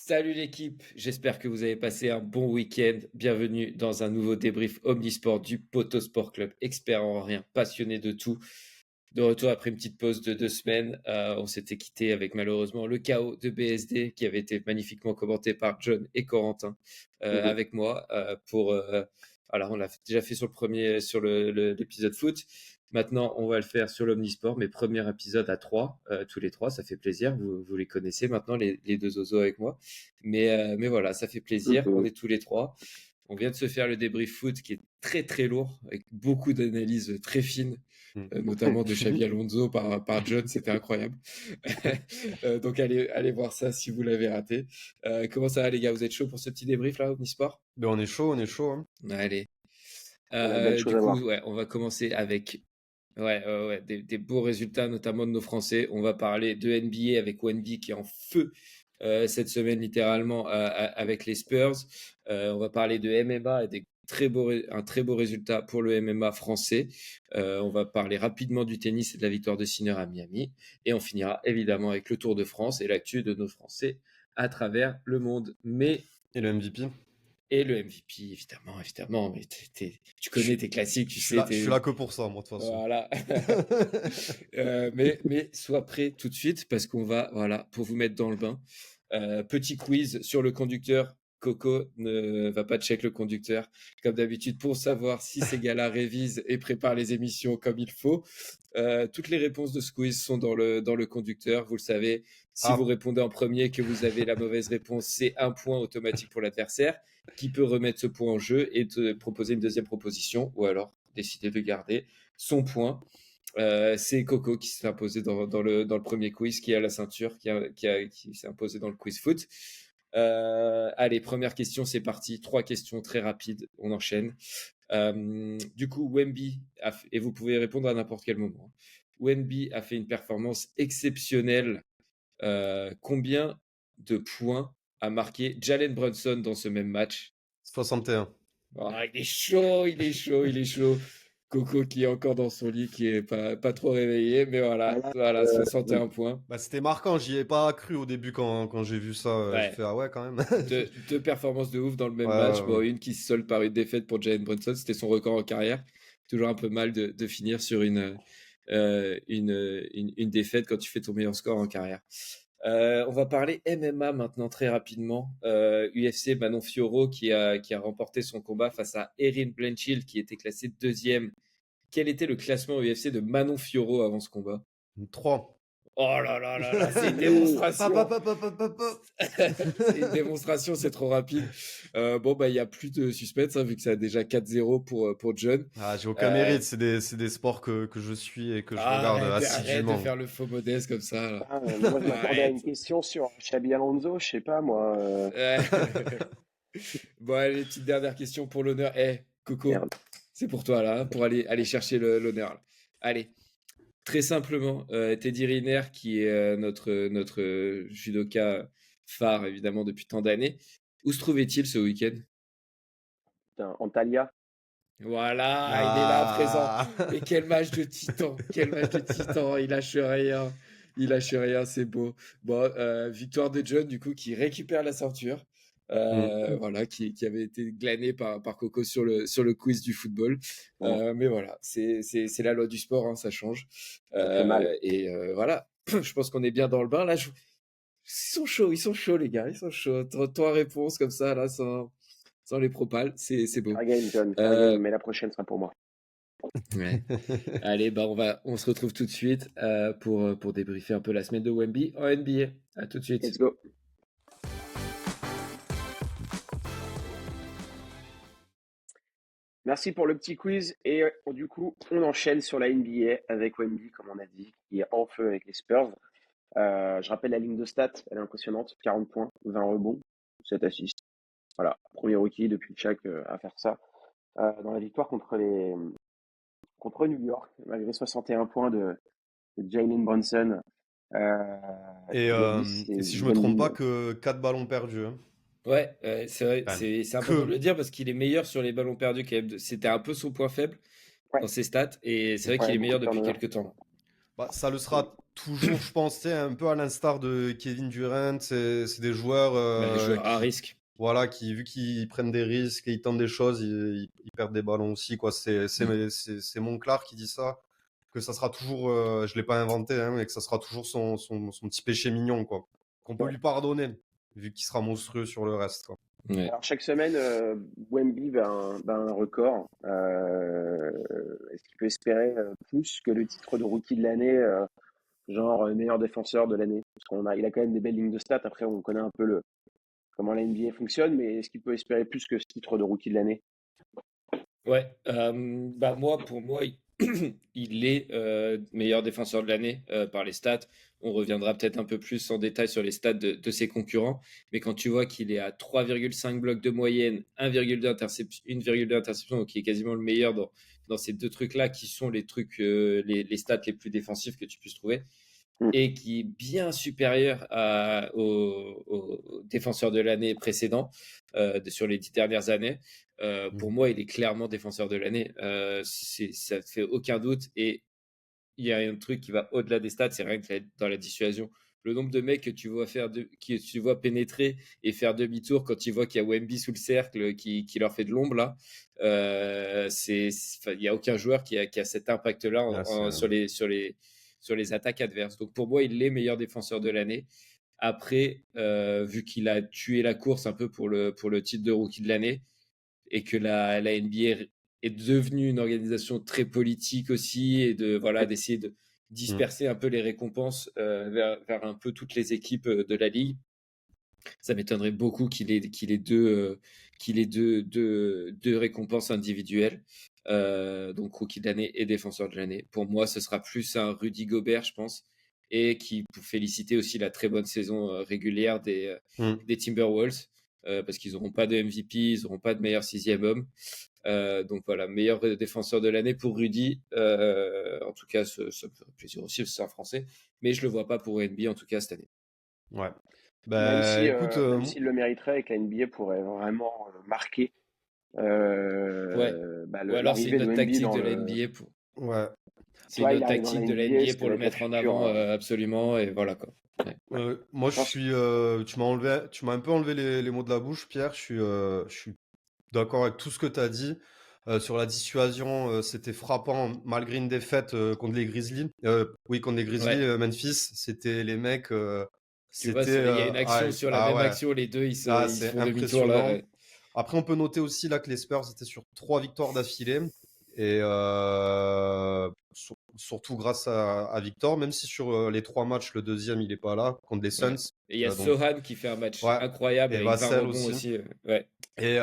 Salut l'équipe, j'espère que vous avez passé un bon week-end. Bienvenue dans un nouveau débrief Omnisport du Poto Sport Club, expert en rien, passionné de tout. De retour après une petite pause de 2 semaines, on s'était quitté avec malheureusement le chaos de BSD qui avait été magnifiquement commenté par John et Corentin Mhm. avec moi voilà, on l'a déjà fait sur l'épisode foot. Maintenant, on va le faire sur l'Omnisport, mais premier épisode à trois, tous les trois, ça fait plaisir. Vous les connaissez maintenant, les deux zozos avec moi. Mais voilà, ça fait plaisir. On Mhm. est tous les trois. On vient de se faire le débrief foot qui est très très lourd, avec beaucoup d'analyses très fines, notamment de Xabi Alonso par John, c'était incroyable. Donc allez voir ça si vous l'avez raté. Comment ça va les gars, vous êtes chaud pour ce petit débrief là, Omnisport? Ben on est chaud. Hein. Allez. On a de belles choses Du à coup, voir. ouais, on va commencer avec des beaux résultats, notamment de nos Français. On va parler de NBA avec Wemby qui est en feu cette semaine, littéralement, avec les Spurs. On va parler de MMA et un très beau résultat pour le MMA français. On va parler rapidement du tennis et de la victoire de Sinner à Miami. Et on finira évidemment avec le Tour de France et l'actu de nos Français à travers le monde. Et le MVP. Et le MVP, évidemment. Mais tu connais tes classiques, tu sais. Je suis là que pour ça, moi, de toute façon. Voilà. Mais sois prêt tout de suite parce qu'on va, voilà, pour vous mettre dans le bain. Petit quiz sur le conducteur. Coco ne va pas check le conducteur, comme d'habitude, pour savoir si ces gars-là révisent et préparent les émissions comme il faut. Toutes les réponses de ce quiz sont dans le conducteur. Vous le savez, si vous répondez en premier que vous avez la mauvaise réponse, c'est un point automatique pour l'adversaire qui peut remettre ce point en jeu et te proposer une deuxième proposition ou alors décider de garder son point. C'est Coco qui s'est imposé dans le premier quiz, qui a la ceinture, qui s'est imposé dans le quiz foot. Allez, première question, c'est parti. 3 questions très rapides, on enchaîne. Du coup, Wemby, et vous pouvez répondre à n'importe quel moment. Wemby a fait une performance exceptionnelle. Combien de points a marqué Jalen Brunson dans ce même match? 61. Ah, il est chaud. Coco qui est encore dans son lit, qui est pas trop réveillé, mais voilà, 61 points. Bah, c'était marquant, j'y ai pas cru au début quand j'ai vu ça. J'ai Ouais. fait, ah ouais, quand même. Deux performances de ouf dans le même Ouais, match. ouais, Bon, ouais. une qui se solde par une défaite pour Jalen Brunson, c'était son record en carrière. Toujours un peu mal de finir sur une défaite quand tu fais ton meilleur score en carrière. On va parler MMA maintenant très rapidement. UFC Manon Fiorot qui a remporté son combat face à Erin Blanchfield qui était classé deuxième. Quel était le classement UFC de Manon Fiorot avant ce combat? 3. Oh là là là là, c'est une démonstration. Pop. C'est une démonstration, c'est trop rapide. Bon, bah, il n'y a plus de suspense, hein, vu que ça a déjà 4-0 pour John. Ah, j'ai aucun mérite, c'est des sports que je suis et que je regarde Arrête de assidûment. faire le faux modeste comme ça, là. Moi, je m'attendais à Arrête. une question sur Xabi Alonso, je sais pas, moi. Ouais. Bon, allez, petite dernière question pour l'honneur. Coco, Merde. c'est pour toi, là, hein, pour aller chercher l'honneur. Là. Allez, très simplement, Teddy Riner, qui est notre judoka phare, évidemment, depuis tant d'années. Où se trouvait-il ce week-end? Putain, Antalya. Voilà, il est là à présent. Ah. Mais quel match de titan, il lâche rien, c'est beau. Bon, victoire de John, du coup, qui récupère la ceinture. Voilà, qui avait été glané par Coco sur le quiz du football. Ouais, Mais voilà, c'est la loi du sport, hein, ça change. ça fait mal. Voilà, je pense qu'on est bien dans le bain. Là, ils sont chauds, les gars, ils sont chauds. Trois réponses comme ça, là, sans les propales, c'est beau. Fair game, John, fair game, mais la prochaine sera pour moi. Ouais. Allez, bah on se retrouve tout de suite pour débriefer un peu la semaine de Wemby en NBA. À tout de suite. Let's go. Merci pour le petit quiz. Et du coup, on enchaîne sur la NBA avec Wemby, comme on a dit, qui est en feu avec les Spurs. Je rappelle la ligne de stats, elle est impressionnante. 40 points, 20 rebonds, 7 assists. Voilà, premier rookie depuis Shaq à faire ça. Dans la victoire contre New York, malgré 61 points de Jalen Brunson. Et si je me trompe pas, que 4 ballons perdus. Hein. Ouais, c'est vrai, Quand même. c'est important de le dire parce qu'il est meilleur sur les ballons perdus quand même. C'était un peu son point faible Ouais. dans ses stats et c'est vrai qu'il est meilleur depuis quelques temps. Bah, ça le sera toujours, je pense, un peu à l'instar de Kevin Durant, c'est des joueurs joueurs à risque. voilà, vu qu'ils prennent des risques et ils tentent des choses, ils perdent des ballons aussi, quoi. C'est Monclar qui dit ça, que ça sera toujours, je l'ai pas inventé, hein, mais que ça sera toujours son petit péché mignon, quoi. Qu'on peut lui pardonner, vu qu'il sera monstrueux sur le reste, quoi. Ouais. Alors, chaque semaine, Wemby bat un record. Est-ce qu'il peut espérer plus que le titre de rookie de l'année, genre meilleur défenseur de l'année? Parce il a quand même des belles lignes de stats. Après, on connaît un peu comment la NBA fonctionne, mais est-ce qu'il peut espérer plus que ce titre de rookie de l'année? Ouais, pour moi, il est meilleur défenseur de l'année par les stats. On reviendra peut-être un peu plus en détail sur les stats de ses concurrents. Mais quand tu vois qu'il est à 3,5 blocs de moyenne, 1,2 interception, donc qui est quasiment le meilleur dans ces deux trucs-là, qui sont les trucs, les stats les plus défensifs que tu puisses trouver, et qui est bien supérieur au défenseur de l'année précédent sur les 10 dernières années. Pour moi, il est clairement défenseur de l'année. Ça ne fait aucun doute. Et il y a un truc qui va au-delà des stats, c'est rien que dans la dissuasion. Le nombre de mecs que tu vois pénétrer et faire demi-tour quand ils voient qu'il y a Wemby sous le cercle qui leur fait de l'ombre là, il n'y a aucun joueur qui a cet impact-là sur les attaques adverses. Donc pour moi, il est meilleur défenseur de l'année. Après, vu qu'il a tué la course un peu pour le titre de rookie de l'année et que la NBA est devenue une organisation très politique aussi et d'essayer de disperser un peu les récompenses vers un peu toutes les équipes de la ligue. Ça m'étonnerait beaucoup qu'il ait deux récompenses individuelles. Donc rookie de l'année et défenseur de l'année. Pour moi, ce sera plus un Rudy Gobert, je pense, et qui pour féliciter aussi la très bonne saison régulière des Timberwolves, parce qu'ils n'auront pas de MVP, ils n'auront pas de meilleur sixième homme. Donc voilà, meilleur défenseur de l'année pour Rudy. En tout cas, ça me ferait plaisir aussi, c'est un Français, mais je le vois pas pour NBA en tout cas cette année. Ouais. Même si, écoute, même s'il le mériterait et que la NBA pourrait vraiment marquer Ou alors c'est l'arrivée une de autre Wemby tactique dans de la le. NBA ouais. Tu c'est une vois, il autre arrive dans la tactique de la NBA, NBA ça pour va le être la mettre en future. avant absolument, et voilà quoi. Ouais. Moi, Je pense. tu m'as un peu enlevé les mots de la bouche, Pierre. Je suis d'accord avec tout ce que tu as dit. Sur la dissuasion, c'était frappant malgré une défaite contre les Grizzlies. Contre les Grizzlies, Ouais. Memphis, c'était les mecs. Tu vois, C'était. il y a une action sur la même ouais. action, les deux ils se C'est font demi-tour là. impressionnant. Ouais. Après, on peut noter aussi là que les Spurs étaient sur 3 victoires d'affilée. Et surtout grâce à Victor, même si sur les 3 matchs, le deuxième, il n'est pas là, contre les Suns. Ouais. Et il y a Donc, Sohan qui fait un match ouais. incroyable Et avec 20 Vassell rebonds aussi. Ouais. Et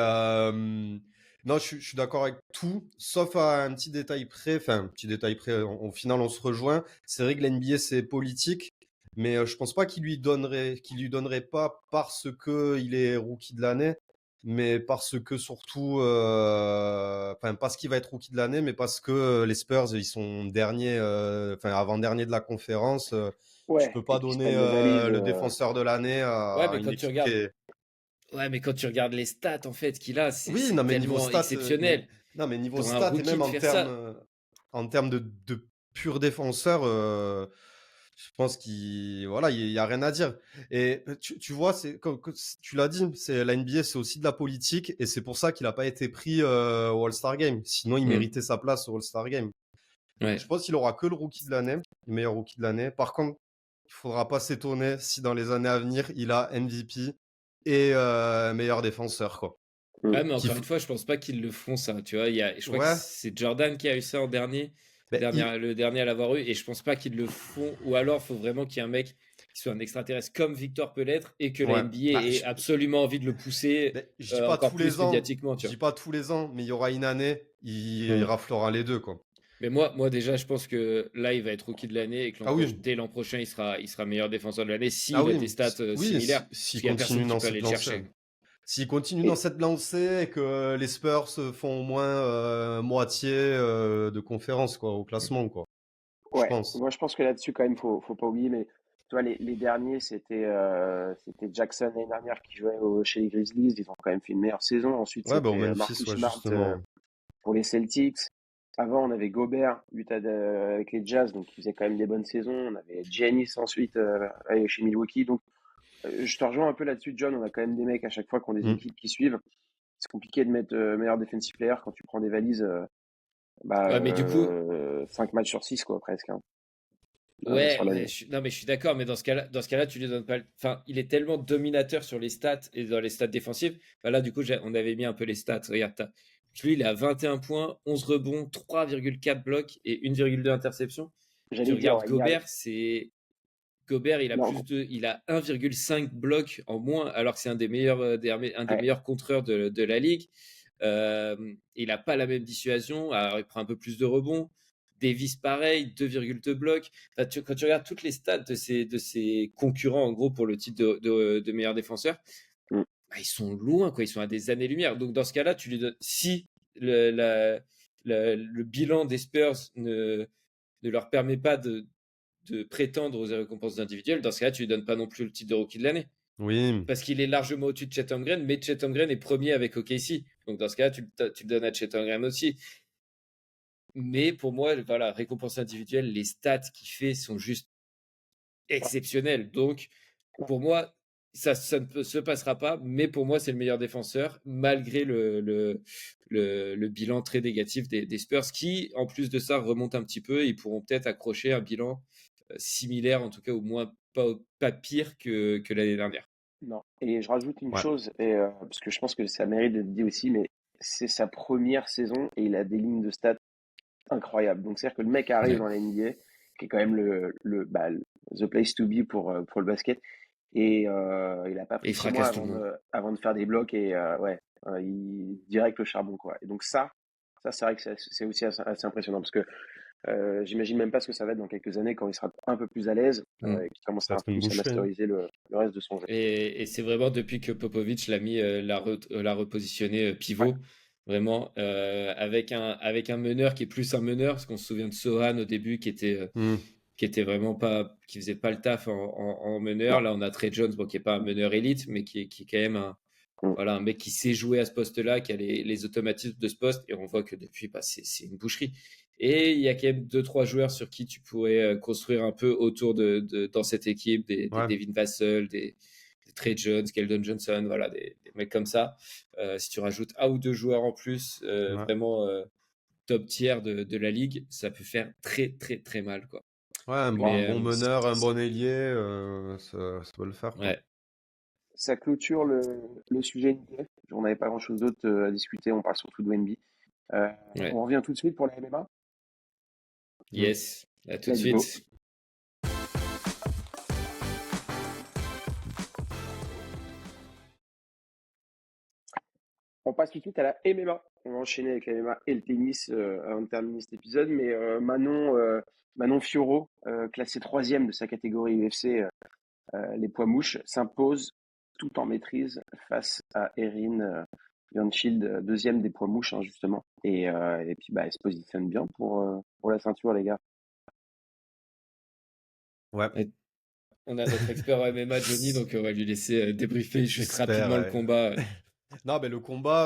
non, je suis d'accord avec tout, sauf à un petit détail près. Enfin, un petit détail près, au final, on se rejoint. C'est vrai que l'NBA, c'est politique, mais je pense pas qu'il lui donnerait pas parce que il est rookie de l'année, mais parce que surtout, enfin, parce qu'il va être rookie de l'année, mais parce que les Spurs, ils sont derniers, enfin, avant-dernier de la conférence. Tu Ouais, peux et pas qui se donner prennent des valises. le défenseur de l'année Ouais, à mais une équipe qui est. ouais, mais quand tu regardes les stats en fait qu'il a, Oui, c'est non, mais niveau tellement stats, exceptionnel non, mais niveau pour un stats et rookie même de faire ça. en termes de pur défenseur, je pense qu'il voilà, il y a rien à dire. Et tu vois, c'est comme tu l'as dit, c'est la NBA, c'est aussi de la politique et c'est pour ça qu'il n'a pas été pris au All-Star Game. Sinon, il méritait sa place au All-Star Game. Donc, Ouais. je pense qu'il aura que le rookie de l'année, le meilleur rookie de l'année. Par contre, il faudra pas s'étonner si dans les années à venir, il a MVP et meilleur défenseur, quoi. Ouais, mais Qui encore une fois, je pense pas qu'ils le font ça. Tu vois, je crois que Ouais, c'est Jordan qui a eu ça en ben, le dernier à l'avoir eu, et je pense pas qu'ils le font. Ou alors, il faut vraiment qu'il y ait un mec qui soit un extraterrestre comme Victor peut l'être et que la ouais. NBA ait absolument envie de le pousser Ben, je dis pas encore tous plus les ans, médiatiquement, tu je vois. dis pas tous les ans, mais il y aura une année, il raflera les deux, quoi. Mais moi déjà, je pense que là, il va être rookie de l'année et que Ah oui, dès l'an prochain, il sera meilleur défenseur de l'année ah s'il a des oui, stats similaires. s'il Parce qu'il y a personne continue qui dans peut aller cette le lancée. chercher. S'il continue dans Et, cette lancée et que les Spurs font au moins moitié de conférence, quoi, au classement, quoi. Je ouais, pense. moi je pense que là-dessus, quand même, faut pas oublier. Mais tu vois, les derniers, c'était Jackson l'année dernière qui jouait chez les Grizzlies. Ils ont quand même fait une meilleure saison. Ensuite, Ouais, bah au c'était Memphis, Marcus ouais, Smart justement. pour les Celtics. Avant, on avait Gobert, avec les Jazz, donc il faisait quand même des bonnes saisons. On avait Giannis ensuite chez Milwaukee. Donc, je te rejoins un peu là-dessus, John. On a quand même des mecs à chaque fois qui ont des Mm. équipes qui suivent. C'est compliqué de mettre meilleur defensive player quand tu prends des valises Ouais, mais du coup, 5 matchs sur 6 quoi, presque, hein, ouais, sur ouais, l'année. non, mais je suis d'accord, mais dans ce cas-là, tu lui donnes pas. Enfin, il est tellement dominateur sur les stats et dans les stats défensives. Bah là, du coup, on avait mis un peu les stats. Regarde, lui, il a 21 points, 11 rebonds, 3,4 blocs et 1,2 interceptions. Tu J'allais dire, regardes ouais, Gobert, il a non, il a 1,5 blocs en moins, alors que c'est un des meilleurs, un des ouais, meilleurs contreurs de la ligue. Il n'a pas la même dissuasion, alors il prend un peu plus de rebonds. Davis, pareil, 2,2 blocs. Enfin, quand tu regardes toutes les stats de ses concurrents, en gros, pour le titre de meilleur défenseur, mm, bah, ils sont loin, quoi. Ils sont à des années-lumière. Donc, dans ce cas-là, tu lui donnes. Si le bilan des Spurs ne leur permet pas de prétendre aux récompenses individuelles, dans ce cas-là, tu lui donnes pas non plus le titre de rookie de l'année. Oui. Parce qu'il est largement au-dessus de Chet Holmgren, mais Chet Holmgren est premier avec OKC. Donc dans ce cas-là, tu le donnes à Chet Holmgren aussi. Mais pour moi, voilà, récompense individuelle, les stats qu'il fait sont juste exceptionnelles. Donc pour moi, ça ne se passera pas, mais pour moi, c'est le meilleur défenseur, malgré le bilan très négatif des Spurs, qui, en plus de ça, remonte un petit peu. Ils pourront peut-être accrocher un bilan similaire, en tout cas, au moins pas pire que l'année dernière. non. Et je rajoute une Ouais. chose, parce que je pense que ça mérite d'être dit aussi, mais c'est sa première saison et il a des lignes de stats incroyables. Donc, c'est-à-dire que le mec arrive Ouais. dans la NBA, qui est quand même the place to be pour le basket, et il a pas Et pris il 6 mois fracasse tout le monde. avant de faire des blocs, et il direct le charbon, quoi. Et donc, ça c'est vrai que c'est aussi assez impressionnant, parce que j'imagine même pas ce que ça va être dans quelques années quand il sera un peu plus à l'aise Mm. et qu'il commencera Ça va un être peu une plus à boucherie, hein. masteriser le reste de son jeu. Et c'est vraiment depuis que Popovic l'a mis, l'a repositionné Ouais. pivot, vraiment, avec un meneur qui est plus un meneur, parce qu'on se souvient de Sohan au début Mm. qui était vraiment pas, qui faisait pas le taf en meneur. Non. Là, on a Trey Jones, bon, qui est pas un meneur élite, mais qui est quand même Mm. voilà, un mec qui sait jouer à ce poste-là, qui a les automatismes de ce poste, et on voit que depuis, bah, c'est une boucherie. Et il y a quand même 2-3 joueurs sur qui tu pourrais construire un peu autour dans cette équipe, des Ouais. Devin Vassell, des Trey Jones, Keldon Johnson, voilà, des mecs comme ça. Si tu rajoutes un ou deux joueurs en plus, Ouais. vraiment top tier de la ligue, ça peut faire très, très, très mal, quoi. Ouais, un Bon, bon Mais meneur, un bon ailier, ça peut le faire, quoi. ouais, ça clôture le sujet NBA. On n'avait pas grand-chose d'autre à discuter. On parle surtout de NBA. ouais. On revient tout de suite pour la MMA. Mm. Yes, à tout de Let's go. suite. On passe tout de suite à la MMA. On va enchaîner avec la MMA et le tennis avant de terminer cet épisode. Mais Manon Fiorot, classée troisième de sa catégorie UFC, les poids mouches, s'impose tout en maîtrise face à Erin Bjornschild, deuxième des poids mouches, hein, justement. Et puis, bah, elle se positionne bien pour la ceinture, les gars. Ouais. Et on a notre expert en MMA, Johnny, donc on va lui laisser débriefer juste Expert, rapidement le ouais. combat. Non, mais le combat,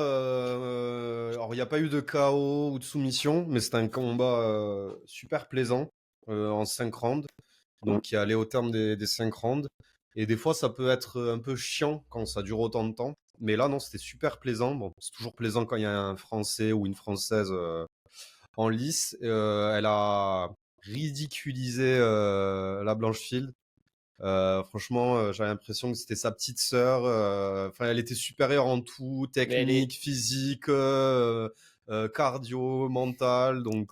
alors il n'y a pas eu de KO ou de soumission, mais c'était un combat super plaisant en 5 rounds, donc qui allait au terme des 5 rounds. Et des fois, ça peut être un peu chiant quand ça dure autant de temps. Mais là, non, c'était super plaisant. Bon, c'est toujours plaisant quand il y a un Français ou une Française en lice. Elle a ridiculisé la Blanchfield. Franchement, j'avais l'impression que c'était sa petite sœur. Enfin, elle était supérieure en tout, Mais elle est, technique, physique, cardio, mental. Donc,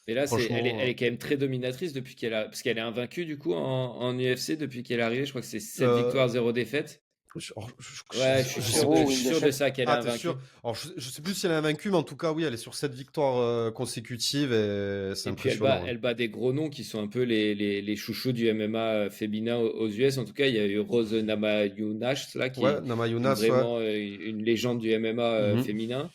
mais là, elle franchement, est quand même très dominatrice depuis parce qu'elle est invaincue du coup en UFC depuis qu'elle est arrivée. Je crois que c'est 7 euh, victoires, 0 défaite. je, Ouais, je suis sûr Zéro je suis win sûr de défaite. ça qu'elle est ah, t'es sûr? invaincue. Alors, je sais plus si elle est invaincue, mais en tout cas, oui, elle est sur 7 victoires consécutives et c'est Et puis impressionnant, hein. elle bat des gros noms qui sont un peu les chouchous du MMA féminin aux US. En tout cas, il y a eu Rose Namajunas là qui Ouais, est Namayunas, ouais. vraiment une légende du MMA Mhm. féminin.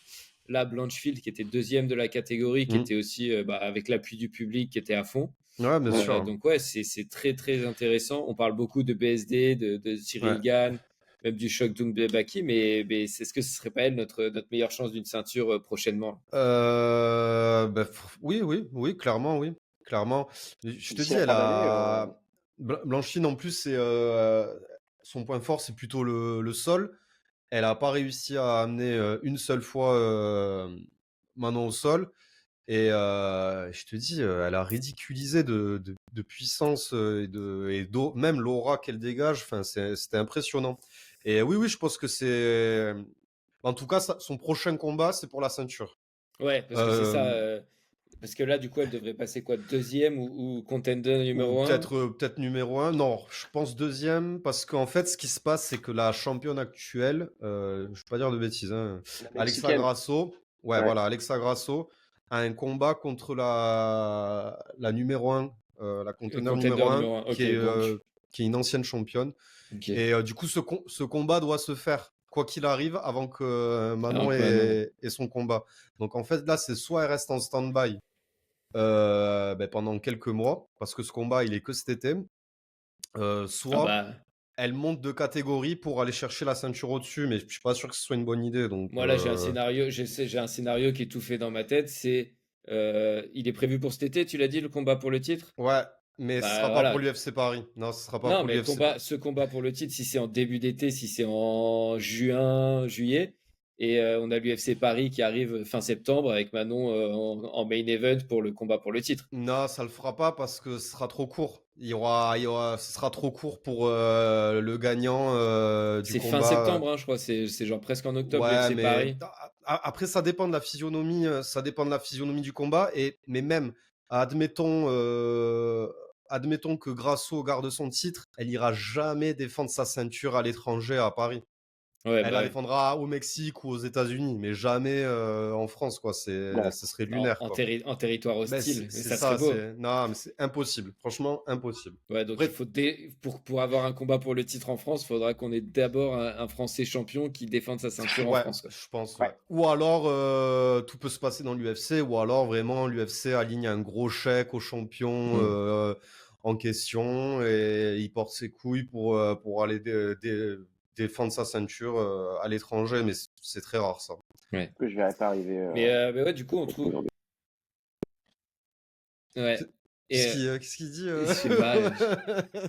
Là, Blanchfield qui était deuxième de la catégorie, qui Mhm. était aussi bah, avec l'appui du public, qui était à fond. Ouais, bien Ouais. sûr. Donc ouais, c'est très très intéressant. On parle beaucoup de BSD, de Ouais. Cyril Gann. même du choc Doumbé-Baki, mais est-ce que ce serait pas elle notre meilleure chance d'une ceinture prochainement? Oui, oui, oui, clairement, oui. Clairement. Je te D'ici dis, la elle fin d'année, a. Blanchine, en plus, son point fort, c'est plutôt le sol. Elle n'a pas réussi à amener une seule fois Manon au sol. Et je te dis, elle a ridiculisé de puissance même l'aura qu'elle dégage. Enfin, c'était impressionnant. Et oui, oui, je pense que c'est. En tout cas, son prochain combat, c'est pour la ceinture. Ouais, parce que c'est ça. Euh, Parce que là, du coup, elle devrait passer quoi? Deuxième ou contender ou numéro un? peut-être numéro un. Non, je pense deuxième, parce qu'en fait, ce qui se passe, c'est que la championne actuelle, je ne vais pas dire de bêtises, hein, la Alexa mexicaine. Grasso, ouais, Ouais, voilà, Alexa Grasso a un combat contre la numéro un, la conteneur Contender numéro un, numéro un. qui Ok, est, donc. euh, qui est une ancienne championne. Ok. Et du coup, ce combat doit se faire, quoi qu'il arrive, avant que Alors Manon que Manon. ait son combat. Donc en fait, là, c'est soit elle reste en stand-by pendant quelques mois, parce que ce combat, il est que cet été. Ah Soit bah. elle monte de catégorie pour aller chercher la ceinture au-dessus, mais je suis pas sûr que ce soit une bonne idée. Donc, Moi, là, j'ai un scénario qui est tout fait dans ma tête. Il est prévu pour cet été, tu l'as dit, le combat pour le titre? ouais, mais ce Bah sera pas pour voilà. l'UFC Paris. Non, ce sera pas Non, pour mais l'UFC Paris. ce combat pour le titre, si c'est en début d'été, si c'est en juin, juillet, et on a l'UFC Paris qui arrive fin septembre avec Manon en main event pour le combat pour le titre. Non, ça le fera pas parce que ce sera trop court. Ce sera trop court pour le gagnant du C'est fin combat. septembre, hein, je crois. C'est genre presque en octobre Ouais, l'UFC mais Paris. après ça dépend de la physionomie, ça dépend de la physionomie du combat. Mais même, admettons, admettons que Grasso garde son titre, elle ira jamais défendre sa ceinture à l'étranger à Paris. Ouais, Elle bah la ouais. défendra au Mexique ou aux États-Unis, mais jamais en France, quoi. ouais. Ce serait lunaire, quoi. En territoire Ben, hostile, mais c'est ça serait ça, beau. non, mais c'est impossible. Franchement, impossible. Ouais, donc il Après, faut pour avoir un combat pour le titre en France, il faudra qu'on ait d'abord un Français champion qui défende sa ceinture en ouais, France, quoi. je pense, ouais. Ouais. Ou alors, tout peut se passer dans l'UFC, ou alors vraiment l'UFC aligne un gros chèque au champion Hmm. en question et il porte ses couilles pour aller défendre sa ceinture à l'étranger, mais c'est très rare ça. Ouais. Que je verrai pas arriver Mais ouais, du coup, on trouve. aujourd'hui. Ouais. Et Qu'est-ce qu'il dit je sais pas,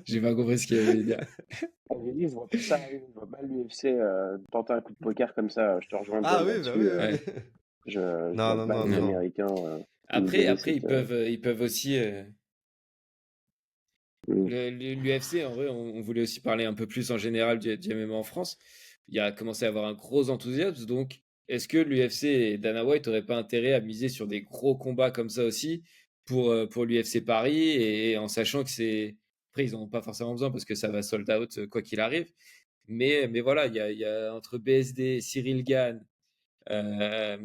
j'ai pas compris ce qu'il avait dit. J'ai dit, je vois pas ça arriver, je vois mal l'UFC tenter un coup de poker comme ça. Je te rejoins Ah John oui, bah oui, là-dessus. oui, Ouais. oui. Je Non, vois non, pas non, les non, Hmm. non. Américains nous Après, donner après, cette. ils peuvent aussi. Mm. L'UFC, en vrai, on voulait aussi parler un peu plus en général du MMA en France. Il y a commencé à avoir un gros enthousiasme. Donc, est-ce que l'UFC et Dana White n'auraient pas intérêt à miser sur des gros combats comme ça aussi pour l'UFC Paris et en sachant que c'est. Après, ils n'en ont pas forcément besoin parce que ça va sold out quoi qu'il arrive. Mais voilà, il y a entre BSD, Cyril Gane, euh,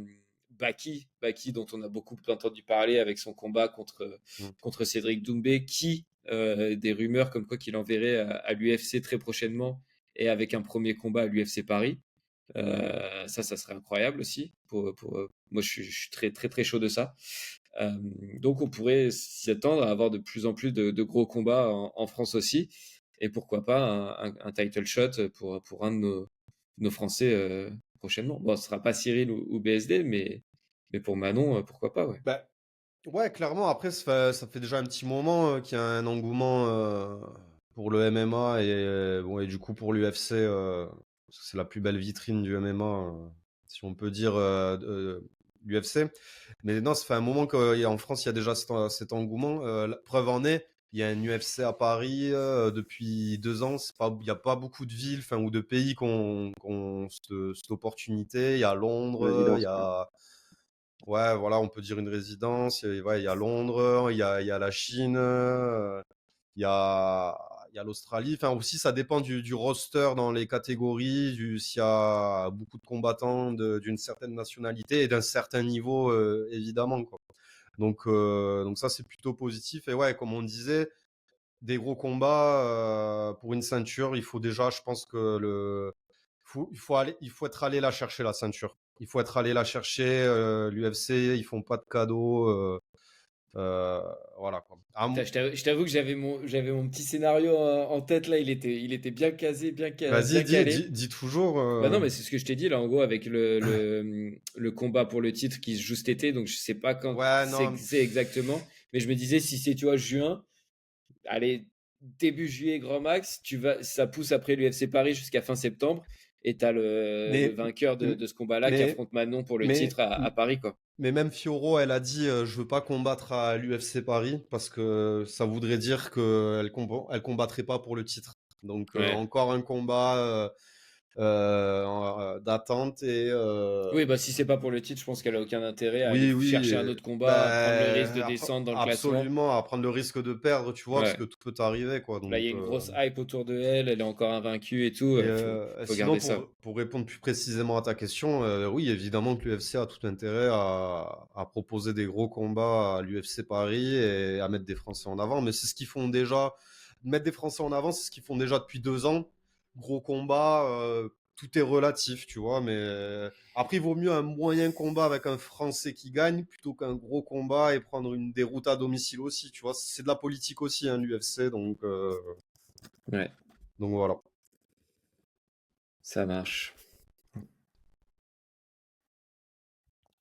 Baki, dont on a beaucoup entendu parler avec son combat Mm. contre Cédric Doumbé, des rumeurs comme quoi qu'il enverrait à l'UFC très prochainement et avec un premier combat à l'UFC Paris. Ça serait incroyable aussi. Moi, je suis très, très, très chaud de ça. Euh, donc, on pourrait s'y attendre à avoir de plus en plus de gros combats en France aussi. Et pourquoi pas un title shot pour un de nos Français prochainement. Bon, ce sera pas Cyril ou BSD, mais pour Manon, pourquoi pas, ouais. Bah, ouais, clairement, après, ça fait déjà un petit moment qu'il y a un engouement pour le MMA bon, et du coup pour l'UFC, parce que c'est la plus belle vitrine du MMA, si on peut dire, l'UFC. Mais non, ça fait un moment qu'en France, il y a déjà cet engouement. La preuve en est, il y a un UFC à Paris depuis 2 ans. Il n'y a pas beaucoup de villes ou de pays qui ont cette opportunité. Il y a Londres, il y Résidence. a. Ouais, voilà, on peut dire une résidence. Ouais, il y a Londres, il y a la Chine, il y a, il y a l'Australie. Enfin, aussi, ça dépend du roster dans les catégories, s'il y a beaucoup de combattants d'une certaine nationalité et d'un certain niveau, évidemment, quoi. Donc ça, c'est plutôt positif. Et ouais, comme on disait, des gros combats pour une ceinture, il faut déjà, je pense que il faut être allé la chercher la ceinture. Il faut être allé la chercher. L'UFC, ils font pas de cadeaux. Voilà quoi. Ah, Je t'avoue que j'avais mon petit scénario en tête là, il était bien casé, vas-y, bien calé. dis toujours. Bah non, mais c'est ce que je t'ai dit là, en gros, avec le combat pour le titre qui se joue cet été, donc je sais pas quand Ouais, non. c'est exactement, mais je me disais si c'est, tu vois, juin, allez, début juillet, grand max, ça pousse après l'UFC Paris jusqu'à fin septembre, et t'as le Mais, vainqueur de ce combat-là qui mais, affronte Manon pour le mais, titre à Paris, quoi. mais même Fioro, elle a dit je veux pas combattre à l'UFC Paris parce que ça voudrait dire elle combattrait pas pour le titre. Donc Ouais. encore un combat d'attente et Oui, bah si c'est pas pour le titre, je pense qu'elle a aucun intérêt à aller oui, oui, chercher un autre combat, à prendre le risque de ben, descendre dans le classement. absolument, à prendre le risque de perdre, tu vois, parce Ouais. que tout peut arriver, quoi. Là, il y Donc, a une grosse hype autour de elle, elle est encore invaincue et tout. et Faut sinon, garder ça. pour répondre plus précisément à ta question, oui, évidemment que l'UFC a tout intérêt à proposer des gros combats à l'UFC Paris et à mettre des Français en avant. Mais c'est ce qu'ils font déjà. Mettre des Français en avant, c'est ce qu'ils font déjà depuis 2 ans. Gros combat, tout est relatif, tu vois. Mais après, il vaut mieux un moyen combat avec un Français qui gagne plutôt qu'un gros combat et prendre une déroute à domicile aussi, tu vois. C'est de la politique aussi, hein, l'UFC. Ouais, Donc voilà. ça marche. Je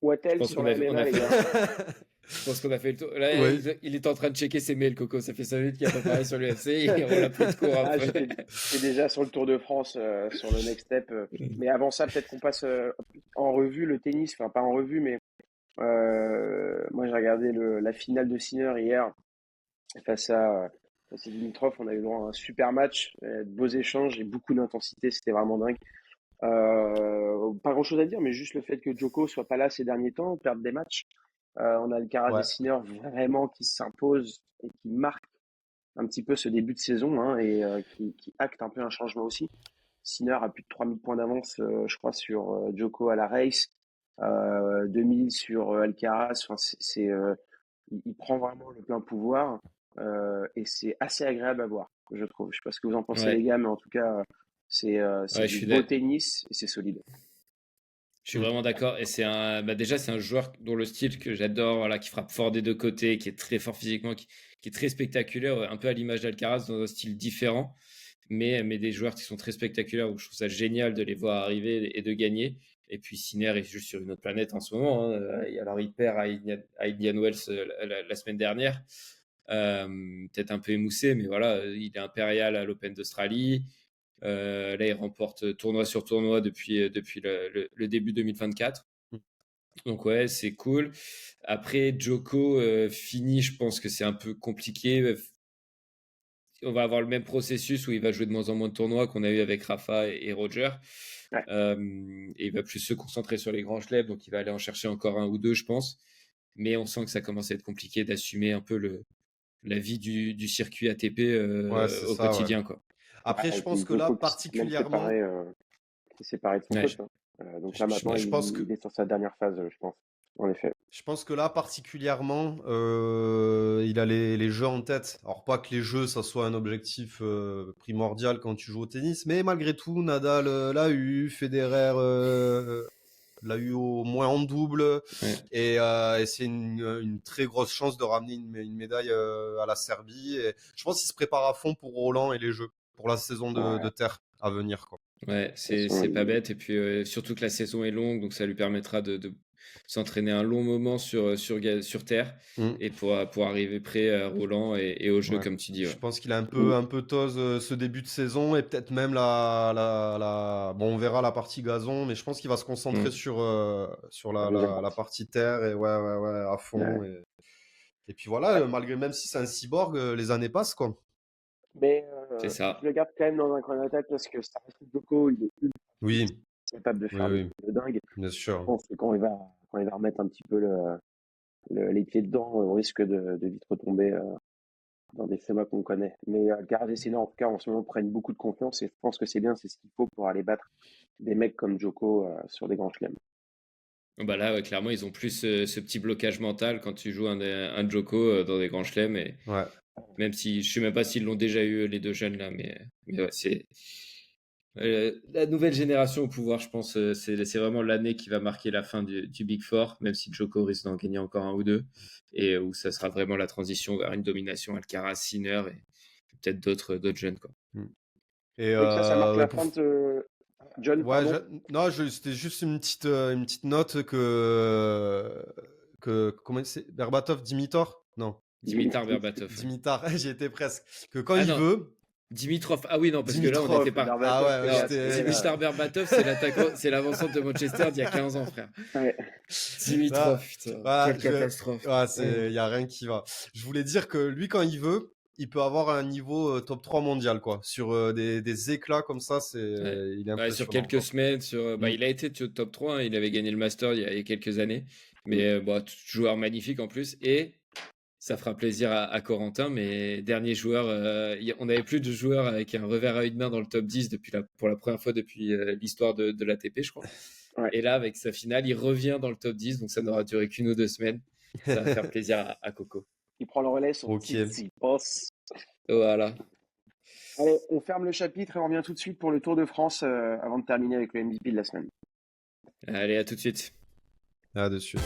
Wattel pense sur qu'on la on a MMA, les fait, gars. je pense qu'on a fait le tour. Là, Ouais. il est en train de checker ses mails, Coco. Ça fait 5 minutes qu'il a pas parlé sur l'UFC et on l'a pris de court Ah, après. j'étais déjà sur le Tour de France, sur le Next Step. Mais avant ça, peut-être qu'on passe en revue le tennis. Enfin, pas en revue, mais moi, j'ai regardé la finale de Sinner hier face à Dimitrov. On a eu droit à un super match, de beaux échanges et beaucoup d'intensité. C'était vraiment dingue. Pas grand-chose à dire, mais juste le fait que Djoko soit pas là ces derniers temps, perdre des matchs. On a Alcaraz et Ouais. Sinner vraiment qui s'impose et qui marque un petit peu ce début de saison, hein, et qui acte un peu un changement aussi. Sinner a plus de 3000 points d'avance, je crois, sur Djoko à la race, 2000 sur Alcaraz. Enfin, il prend vraiment le plein pouvoir, et c'est assez agréable à voir, je trouve. Je sais pas ce que vous en pensez, les Ouais, gars, mais en tout cas, c'est ouais, du beau tennis et c'est solide. je suis vraiment d'accord. Et déjà, c'est un joueur dont le style que j'adore, voilà, qui frappe fort des deux côtés, qui est très fort physiquement, qui est très spectaculaire, un peu à l'image d'Alcaraz dans un style différent. Mais des joueurs qui sont très spectaculaires où je trouve ça génial de les voir arriver et de gagner. Et puis Sinner est juste sur une autre planète en ce moment, hein. Et alors il perd à Indian Wells la semaine dernière. Peut-être un peu émoussé, mais voilà, il est impérial à l'Open d'Australie. Là, il remporte tournoi sur tournoi depuis le début 2024. Donc ouais, c'est cool. Après, Djoko fini, je pense que c'est un peu compliqué. On va avoir le même processus où il va jouer de moins en moins de tournois qu'on a eu avec Rafa et Roger. Ouais. Et il va plus se concentrer sur les grands chelems, donc il va aller en chercher encore un ou deux, je pense. Mais on sent que ça commence à être compliqué d'assumer un peu la vie du circuit ATP Ouais, c'est au ça, ouais. quotidien, quoi. Après, Et je puis pense que là, Djoko qui s'est même particulièrement, séparé de son Ouais, coach, hein. Donc là maintenant, je pense que, il est sur sa dernière phase, je pense. En effet. particulièrement, il a les jeux en tête. Alors, pas que les jeux, ça soit un objectif primordial quand tu joues au tennis, mais malgré tout, Nadal l'a eu, Federer l'a eu au moins en double, ouais. et c'est une très grosse chance de ramener une médaille à la Serbie. Et je pense qu'il se prépare à fond pour Roland et les jeux, pour la saison de Ouais. terre à venir, quoi. Ouais, De toute façon, c'est pas bête. Et puis surtout que la saison est longue, donc ça lui permettra de s'entraîner un long moment sur terre Mm. et pour arriver prêt à Roland et au jeu, Ouais. comme tu dis. Je Ouais. pense qu'il a il- un peu tose ce début de saison et peut-être même bon, on verra la partie gazon, mais je pense qu'il va se concentrer Mm. sur la deuxième la partie. partie terre et ouais, à fond. Ouais. Et puis voilà, Ouais. malgré même si c'est un cyborg, les années passent, quoi. Mais C'est je ça. le garde quand même dans un coin d'attaque parce que ça reste Djoko, il est ultra physique, Oui, capable de oui, faire oui, de dingue. bien Je sûr. pense que quand il va remettre un petit peu les pieds dedans, on risque de vite retomber dans des schémas qu'on connaît. Mais Alcaraz et Sinner, en tout cas, en ce moment, prennent beaucoup de confiance et je pense que c'est bien, c'est ce qu'il faut pour aller battre des mecs comme Djoko sur des grands chelems. Bah là, ouais, clairement, ils ont plus ce petit blocage mental quand tu joues un Joko dans des grands chelems. Et Ouais. même si je sais même pas s'ils l'ont déjà eu les deux jeunes là, mais ouais, La nouvelle génération au pouvoir, je pense, c'est vraiment l'année qui va marquer la fin du Big Four, même si Djoko risque d'en gagner encore un ou deux, et où ça sera vraiment la transition vers une domination Alcaraz, Sinner et peut-être d'autres jeunes, quoi. Et Oui, ça marque la pour fin de John, ouais, pardon. non, c'était juste une petite note que comment c'est Berbatov, Dimitor? Non, Dimitar Berbatov, ouais. Dimitar, j'y étais presque. Que quand Ah il non, veut, Dimitrov. Ah oui, non, parce que là, on n'était Dimitrov. pas. Ah Berbatov, ouais, il ouais, est Non, assuré, j'étais. là. Dimitar Berbatov, c'est l'attaquant, c'est l'avant-centre de Manchester d'il y a 15 ans, frère. Ouais. Dimitrov, Là, putain, voilà, quelle catastrophe. ouais, y a rien qui va. Je voulais dire que lui, quand il veut, il peut avoir un niveau top 3 mondial, quoi. Sur des éclats comme ça, Ouais. il est Ouais, sur impressionnant, quelques quoi. semaines, Mm. il a été top 3, hein, il avait gagné le Master il y a quelques années, Mm. mais joueur magnifique en plus, et ça fera plaisir à Corentin, mais dernier joueur, on n'avait plus de joueurs avec un revers à une main dans le top 10 pour la première fois depuis l'histoire de l'ATP, je crois. Ouais. Et là, avec sa finale, il revient dans le top 10, donc ça n'aura duré qu'une ou deux semaines. Ça va faire plaisir à Coco. Il prend le relais sur Ok. Tsitsipas. Voilà. Allez, on ferme le chapitre et on revient tout de suite pour le Tour de France avant de terminer avec le MVP de la semaine. Allez, à tout de suite. À de suite.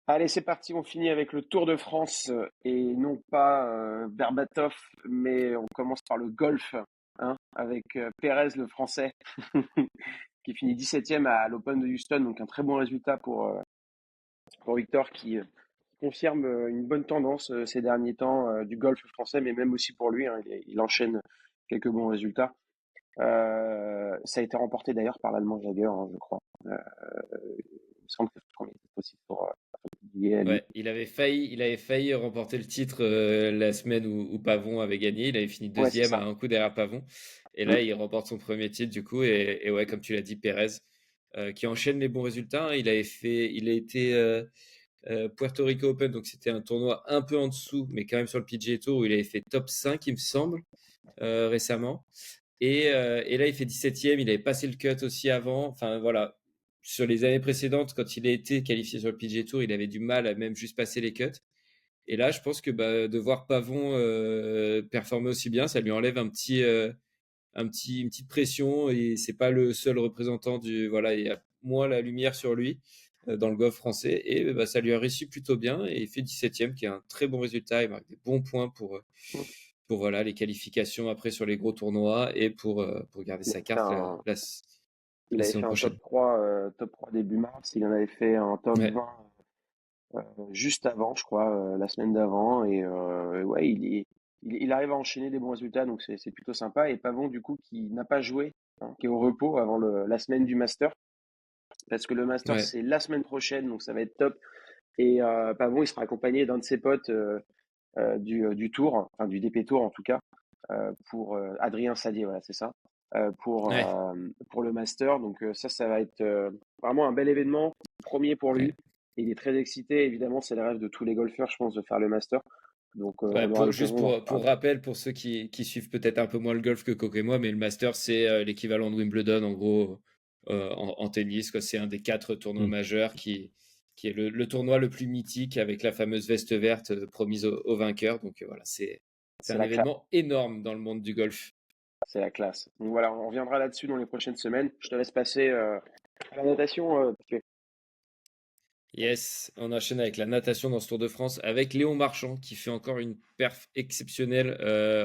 Allez, c'est parti, on finit avec le Tour de France et non pas Berbatov, mais on commence par le golf, hein, avec Pérez, le français, qui finit 17e à l'Open de Houston, donc un très bon résultat pour Victor qui confirme une bonne tendance ces derniers temps du golf français, mais même aussi pour lui, hein, il enchaîne quelques bons résultats. Ça a été remporté d'ailleurs par l'Allemand Jagger, hein, je crois. Il me semble que c'est possible pour lié à lui. Ouais, il avait failli remporter le titre la semaine où Pavon avait gagné. Il avait fini Ouais, c'est deuxième à ça. un coup derrière Pavon. Et Mm. là, il remporte son premier titre du coup. Et ouais, comme tu l'as dit, Pérez, qui enchaîne les bons résultats, hein. Il a été Puerto Rico Open, donc c'était un tournoi un peu en dessous, mais quand même sur le PGA Tour où il avait fait top 5, il me semble, récemment. Et là, il fait 17e. Il avait passé le cut aussi avant. Enfin, voilà. Sur les années précédentes, quand il a été qualifié sur le PGA Tour, il avait du mal à même juste passer les cuts. Et là, je pense que de voir Pavon performer aussi bien, ça lui enlève une petite pression. Et c'est pas le seul représentant voilà, il y a moins la lumière sur lui dans le golf français. Et ça lui a réussi plutôt bien. Et il fait 17e, qui est un très bon résultat. Il marque des bons points Mm. pour voilà, les qualifications après sur les gros tournois et pour garder Il sa avait fait carte un, il la avait saison fait un prochaine. top 3 début mars. Il en avait fait un top Ouais, 20 juste avant, je crois, la semaine d'avant. Et ouais, il arrive à enchaîner des bons résultats, donc c'est plutôt sympa. Et Pavon, du coup, qui n'a pas joué, hein, qui est au repos avant la semaine du Master, parce que le Master, ouais, c'est la semaine prochaine, donc ça va être top. Et Pavon, il sera accompagné d'un de ses potes du Tour, enfin du DP Tour en tout cas, pour Adrien Sadier, voilà, c'est ça, ouais, pour le Master. Donc ça va être vraiment un bel événement, premier pour lui. ouais. Et il est très excité, évidemment, c'est le rêve de tous les golfeurs, je pense, de faire le Master. Donc Ouais, on aura juste l'occasion d'en pour reparler. rappel, pour ceux qui suivent peut-être un peu moins le golf que Coco et moi, mais le Master, c'est l'équivalent de Wimbledon, en gros, en tennis, quoi. C'est un des 4 tournois Mm. majeurs qui est le tournoi le plus mythique avec la fameuse veste verte promise aux vainqueurs. Donc voilà, c'est C'est un la classe. événement énorme dans le monde du golf. C'est la classe. Donc voilà, on reviendra là-dessus dans les prochaines semaines. Je te laisse passer à la natation. Yes, on enchaîne avec la natation dans ce Tour de France avec Léon Marchand qui fait encore une perf exceptionnelle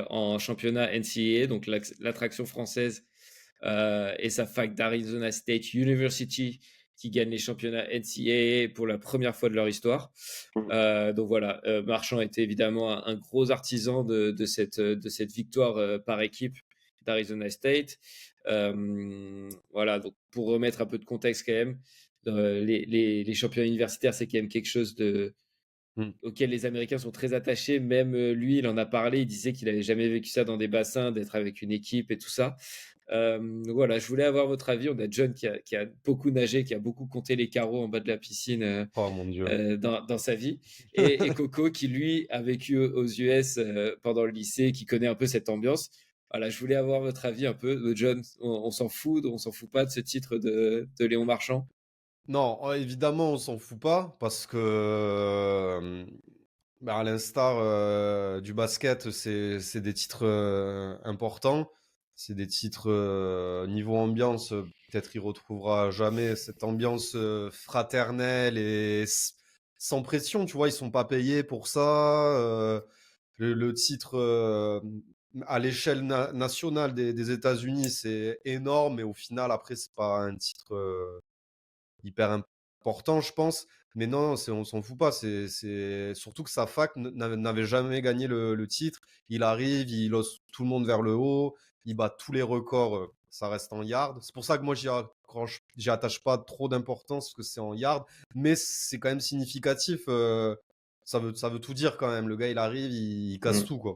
en championnat NCAA, donc l'attraction française et sa fac d'Arizona State University qui gagne les championnats NCAA pour la première fois de leur histoire. Mm. Donc voilà, Marchand était évidemment un gros artisan de cette victoire par équipe d'Arizona State. Voilà, donc pour remettre un peu de contexte quand même, les championnats universitaires, c'est quand même quelque chose Mm. auquel les Américains sont très attachés. Même lui, il en a parlé, il disait qu'il avait jamais vécu ça dans des bassins, d'être avec une équipe et tout ça. Voilà, je voulais avoir votre avis. On a John qui a beaucoup nagé, qui a beaucoup compté les carreaux en bas de la piscine Oh mon Dieu. dans sa vie. Et Coco qui, lui, a vécu aux US pendant le lycée, qui connaît un peu cette ambiance. Voilà, je voulais avoir votre avis un peu. John, on s'en fout pas de ce titre de Léon Marchand? Non, évidemment, on s'en fout pas parce que Bah, à l'instar du basket, c'est des titres importants. C'est des titres niveau ambiance. Peut-être il retrouvera jamais cette ambiance fraternelle et sans pression. Tu vois, ils sont pas payés pour ça. Le titre à l'échelle nationale des États-Unis, c'est énorme, mais au final, après, c'est pas un titre hyper important, je pense. Mais non, on s'en fout pas. C'est surtout que sa fac n'avait jamais gagné le titre. Il arrive, il hausse tout le monde vers le haut, il bat tous les records. Ça reste en yard. C'est pour ça que moi, j'y attache pas trop d'importance parce que c'est en yard. Mais c'est quand même significatif. Ça veut tout dire quand même. Le gars, il arrive, il casse Mm. tout, quoi.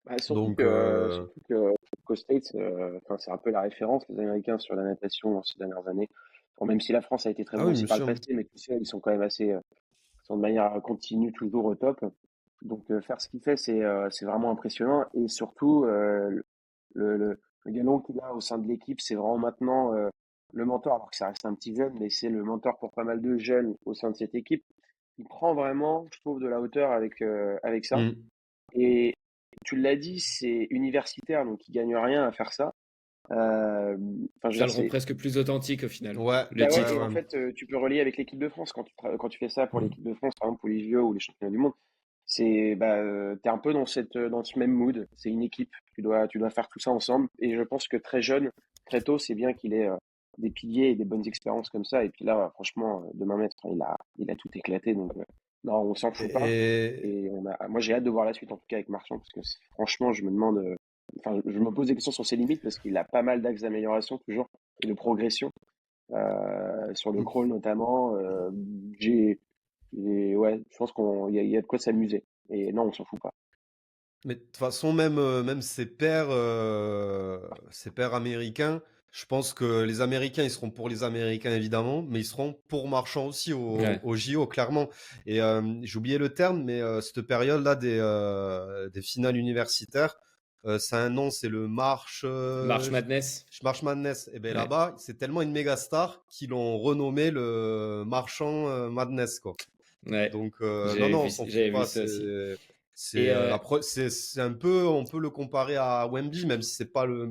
Bah, surtout Donc, que, surtout que qu'aux States, enfin, c'est un peu la référence, les Américains, sur la natation ces dernières années. Bon, même si la France a été très ah bon oui, aussi par le monsieur. passé, mais tu sais, ils sont quand même assez, sont de manière continue toujours au top. Donc faire ce qu'il fait, c'est vraiment impressionnant. Et surtout, le galon qu'il a au sein de l'équipe, c'est vraiment maintenant le mentor, alors que ça reste un petit jeune, mais c'est le mentor pour pas mal de jeunes au sein de cette équipe. Il prend vraiment, je trouve, de la hauteur avec ça. Mm. Et tu l'as dit, c'est universitaire, donc il gagne rien à faire ça. Enfin, je veux Ça dire, le rend c'est. presque plus authentique au final, Ouais, le Bah ouais, ouais, et titre. en ouais. fait, tu peux relier avec l'équipe de France quand tu fais ça pour Mm. l'équipe de France, par exemple pour les JO ou les championnats du monde. C'est bah, t'es un peu dans ce même mood. C'est une équipe. Tu dois faire tout ça ensemble. Et je pense que très jeune, très tôt, c'est bien qu'il ait des piliers et des bonnes expériences comme ça. Et puis là, franchement, de 20 mètres, il a tout éclaté. Donc non, on s'en fout pas. Et, Et moi, j'ai hâte de voir la suite en tout cas avec Marchand parce que franchement, je me demande, enfin, je me pose des questions sur ses limites parce qu'il a pas mal d'axes d'amélioration toujours et de progression sur le crawl notamment. Ouais, je pense il y a de quoi s'amuser. Et non, on s'en fout pas. Mais de toute façon, même ses pairs américains, je pense que les Américains, ils seront pour les Américains évidemment, mais ils seront pour Marchand aussi Ouais. au JO, clairement. Et j'ai oublié le terme, mais cette période-là des finales universitaires, c'est un nom, c'est le March Madness. March Madness. Et bien Ouais. là-bas, c'est tellement une méga star qu'ils l'ont renommé le Marchand Madness, quoi. Ouais. Donc non, non, on s'en fout J'avais vu pas. ça aussi. C'est Et c'est un peu, on peut le comparer à Wemby, même si c'est pas le.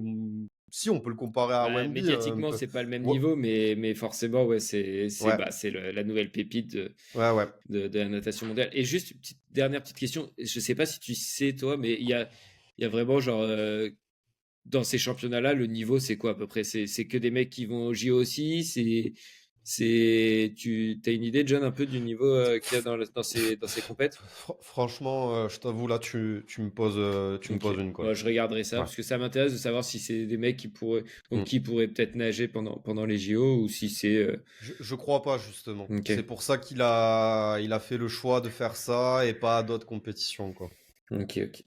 Si on peut le comparer à bah, Wemby un médiatiquement, peu. c'est pas le même Ouais, niveau, mais forcément, ouais, ouais, c'est la nouvelle pépite ouais, ouais. de la natation mondiale. Et juste une dernière petite question. Je sais pas si tu sais, toi, mais il y a vraiment, genre, dans ces championnats-là, le niveau, c'est quoi à peu près? C'est que des mecs qui vont au JO aussi? Tu as une idée, John, un peu du niveau qu'il y a dans ces compètes? Franchement, je t'avoue, là, tu me Ok. poses une Bon, colle. je regarderai ça Ouais. parce que ça m'intéresse de savoir si c'est des mecs Mm. qui pourraient peut-être nager pendant les JO ou si c'est. Je crois pas, justement. Ok. C'est pour ça il a fait le choix de faire ça et pas d'autres compétitions, quoi. Ok, ok.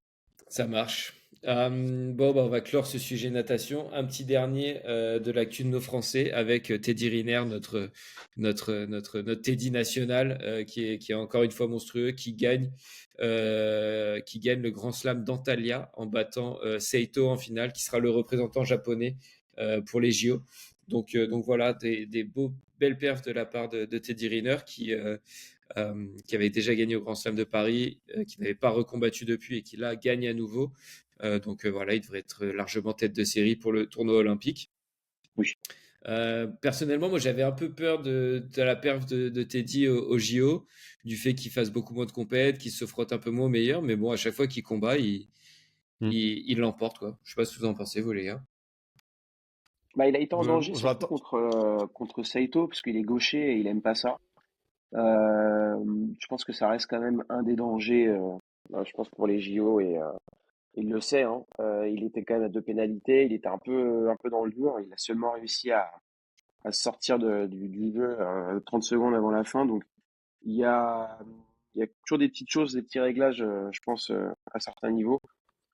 Ça marche. Bon, bah, on va clore ce sujet natation. Un petit dernier de l'actu de nos Français avec Teddy Riner, notre Teddy national, qui est encore une fois monstrueux, qui gagne le Grand Slam d'Antalya en battant Seito en finale, qui sera le représentant japonais pour les JO. Donc voilà, belles perfs de la part de Teddy Riner qui avait déjà gagné au Grand Slam de Paris, qui n'avait pas recombattu depuis et qui là gagne à nouveau. Voilà, il devrait être largement tête de série pour le tournoi olympique. Oui. Personnellement, moi j'avais un peu peur de la perf de Teddy au JO, du fait qu'il fasse beaucoup moins de compètes, qu'il se frotte un peu moins au meilleur, mais bon, à chaque fois qu'il combat, Mm. il l'emporte, quoi. Je sais pas ce que vous en pensez, vous, les gars. Bah, il a été en danger surtout J'attends. contre Saito parce qu'il est gaucher et il aime pas ça. Je pense que ça reste quand même un des dangers, je pense pour les JO et il le sait, hein. Il était quand même à deux pénalités, il était un peu dans le dur. Il a seulement réussi à sortir du jeu 30 secondes avant la fin. Donc il y a, il y a toujours des petites choses, des petits réglages, je pense, à certains niveaux.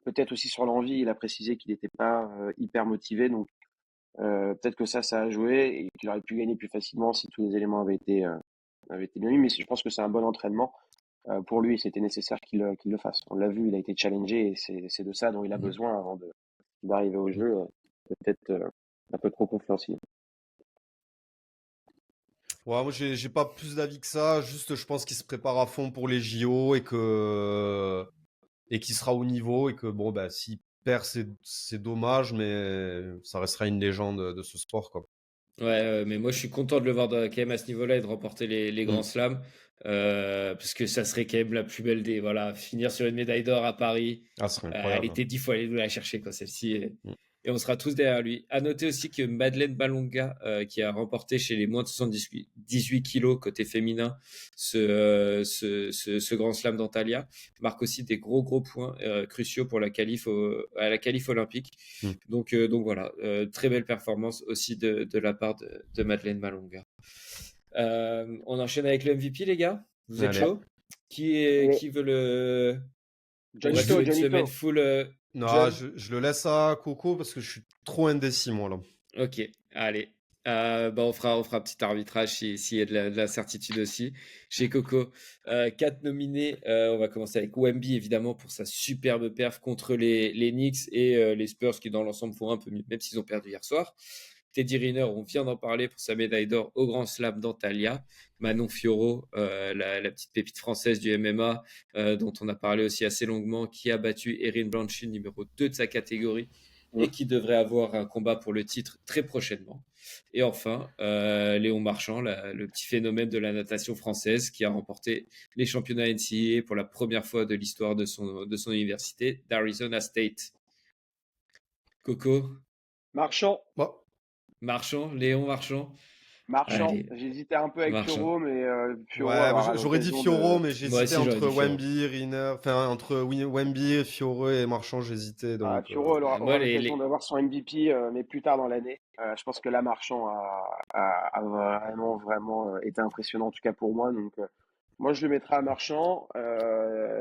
Peut-être aussi sur l'envie, il a précisé qu'il n'était pas hyper motivé. Donc peut-être que ça a joué et qu'il aurait pu gagner plus facilement si tous les éléments avaient été bien mis. Mais je pense que c'est un bon entraînement. Pour lui, c'était nécessaire qu'il le fasse. On l'a vu, il a été challengé et c'est de ça dont il a Mm. besoin avant d'arriver au jeu. Peut-être un peu trop confiant. Ouais, moi j'ai pas plus d'avis que ça. Juste, je pense qu'il se prépare à fond pour les JO et qu'il sera au niveau et que bon bah s'il perd c'est dommage, mais ça restera une légende de ce sport quoi. Ouais, mais moi je suis content de le voir quand même à ce niveau-là et de remporter les grands Mm. slams. Parce que ça serait quand même la plus belle des. Voilà, finir sur une médaille d'or à Paris. Ah, ce serait Elle incroyable. était 10 fois allée nous la chercher, quoi, celle-ci. Mm. Et on sera tous derrière lui. À noter aussi que Madeleine Balonga, qui a remporté chez les moins de 18 kilos côté féminin ce grand slam d'Antalya, marque aussi des gros points cruciaux pour à la qualif olympique. Mm. Donc voilà, très belle performance aussi de la part de Madeleine Balonga. On enchaîne avec le MVP, les gars. Vous êtes Allez. chaud? Qui veut le. On va jouer une semaine full. Non, John. je le laisse à Coco parce que je suis trop indécis moi là. Ok, allez. On fera un petit arbitrage s'il y a de la certitude aussi. Chez Coco, 4 nominés. On va commencer avec Wemby, évidemment, pour sa superbe perf contre les Knicks et les Spurs qui, dans l'ensemble, font un peu mieux, même s'ils ont perdu hier soir. Teddy Riner, on vient d'en parler pour sa médaille d'or au Grand Slam d'Antalya. Manon Fiorot, la petite pépite française du MMA, dont on a parlé aussi assez longuement, qui a battu Erin Blanchfield, numéro 2 de sa catégorie, et qui devrait avoir un combat pour le titre très prochainement. Et enfin, Léon Marchand, le petit phénomène de la natation française, qui a remporté les championnats NCAA pour la première fois de l'histoire de son université, d'Arizona State. Coco. Marchand. Bon. Léon Marchand. Marchand. Allez. J'hésitais un peu avec Marchand. Fiorot, mais Fiorot Ouais, aura j'aurais dit l'occasion Fiorot, de... mais j'hésitais Moi aussi, entre j'aurais dit Fiorot. Wemby, Riner, enfin entre Wemby, Fiorot et Marchand, j'hésitais donc. Fiorot aura Moi, l'occasion d'avoir son MVP, mais plus tard dans l'année. Je pense que là, Marchand a vraiment été impressionnant, en tout cas pour moi. Donc, moi, je le mettrai à Marchand,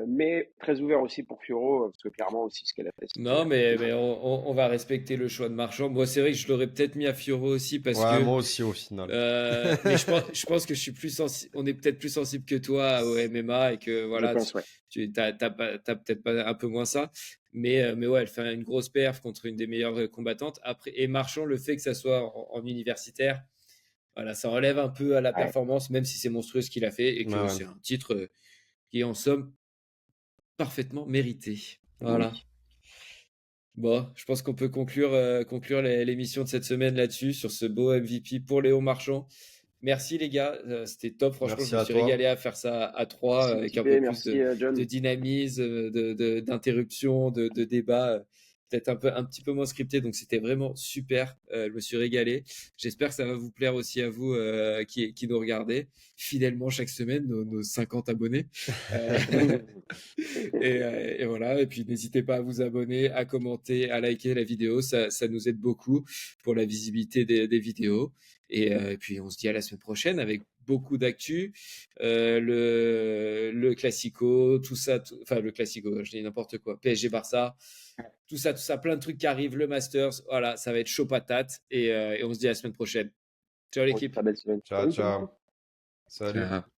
mais très ouvert aussi pour Fiorot, parce que clairement aussi, ce qu'elle a fait. Non, mais on va respecter le choix de Marchand. Moi, c'est vrai que je l'aurais peut-être mis à Fiorot aussi parce Ouais, que. moi aussi au final. Mais je pense que je suis plus sensible. On est peut-être plus sensible que toi au MMA et que voilà, Je pense, ouais. tu t'as peut-être pas un peu moins ça. Mais ouais, elle fait une grosse perf contre une des meilleures combattantes. Après, et Marchand, le fait que ça soit en universitaire, voilà, ça relève un peu à la performance, même si c'est monstrueux ce qu'il a fait et que Ouais. c'est un titre qui est en somme parfaitement mérité. Voilà. Oui. Bon, je pense qu'on peut conclure l'émission de cette semaine là-dessus, sur ce beau MVP pour Léon Marchand. Merci les gars, c'était top. Franchement, Merci je me à suis toi. régalé à faire ça à 3 Merci, avec un Tipé, peu plus merci, John. de dynamisme, d'interruption, de débat. Peut-être un petit peu moins scripté, donc c'était vraiment super. Je me suis régalé. J'espère que ça va vous plaire aussi à vous qui nous regardez fidèlement chaque semaine, nos 50 abonnés. Et voilà. Et puis n'hésitez pas à vous abonner, à commenter, à liker la vidéo. Ça nous aide beaucoup pour la visibilité des vidéos. Et puis on se dit à la semaine prochaine avec beaucoup d'actu, le classico, tout ça, enfin le classico, je dis n'importe quoi, PSG Barça, tout ça, plein de trucs qui arrivent, le Masters, voilà, ça va être chaud patate et on se dit à la semaine prochaine. Ciao l'équipe. Très belle semaine. Ciao, ciao. Salut. Ciao.